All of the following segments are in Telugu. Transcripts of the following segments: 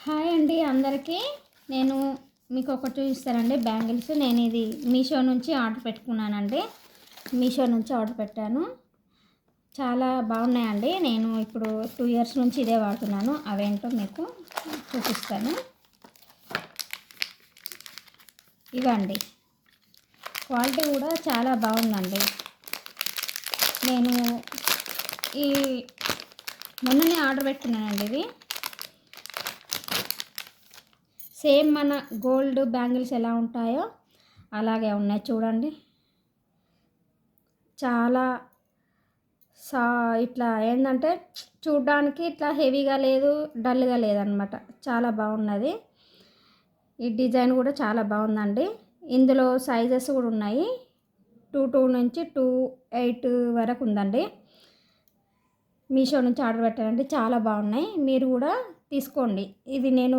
హాయ్ అండి అందరికీ. నేను మీకు ఒకటి చూపిస్తానండి బ్యాంగిల్స్. నేను ఇది మీషో నుంచి ఆర్డర్ పెట్టుకున్నానండి. మీషో నుంచి ఆర్డర్ పెట్టాను. చాలా బాగున్నాయండి. నేను ఇప్పుడు 2 ఇయర్స్ నుంచి ఇదే వాడుతున్నాను. అవేంటో మీకు చూపిస్తాను. ఇవండి, క్వాలిటీ కూడా చాలా బాగుందండి. నేను ఈ మొన్ననే ఆర్డర్ పెట్టుకున్నానండి. ఇది సేమ్ మన గోల్డ్ బ్యాంగిల్స్ ఎలా ఉంటాయో అలాగే ఉన్నాయి చూడండి. చాలా ఇట్లా ఏంటంటే చూడడానికి ఇట్లా హెవీగా లేదు, డల్గా లేదనమాట. చాలా బాగున్నది. ఈ డిజైన్ కూడా చాలా బాగుందండి. ఇందులో సైజెస్ కూడా ఉన్నాయి. 2 నుంచి 2 8 వరకు ఉందండి. మీషో నుంచి ఆర్డర్ పెట్టానండి. చాలా బాగున్నాయి. మీరు కూడా తీసుకోండి. ఇది నేను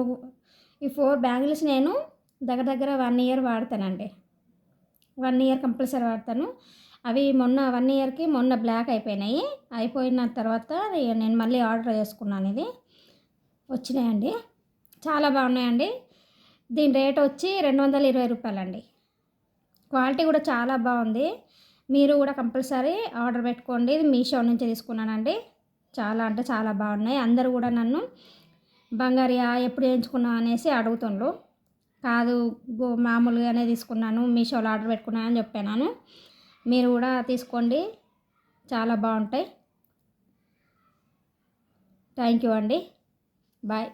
ఈ 4 బ్యాంగిల్స్ నేను దగ్గర 1 ఇయర్ వాడతానండి. 1 ఇయర్ కంపల్సరీ వాడతాను. అవి మొన్న 1 ఇయర్కి మొన్న బ్లాక్ అయిపోయినాయి. అయిపోయిన తర్వాత నేను మళ్ళీ ఆర్డర్ చేసుకున్నాను. ఇది వచ్చినాయండి. చాలా బాగున్నాయండి. దీని రేట్ వచ్చి 220 రూపాయలండి. క్వాలిటీ కూడా చాలా బాగుంది. మీరు కూడా కంపల్సరీ ఆర్డర్ పెట్టుకోండి. ఇది మీషో నుంచి తీసుకున్నానండి. చాలా అంటే చాలా బాగున్నాయి. అందరూ కూడా నన్ను బంగారియా ఎప్పుడు చేయించుకున్నావు అనేసి అడుగుతుండ్రు. కాదు, మామూలుగానే తీసుకున్నాను, మీషోలో ఆర్డర్ పెట్టుకున్నాను అని చెప్పాను. మీరు కూడా తీసుకోండి, చాలా బాగుంటాయి. థ్యాంక్ యూ అండి. బాయ్.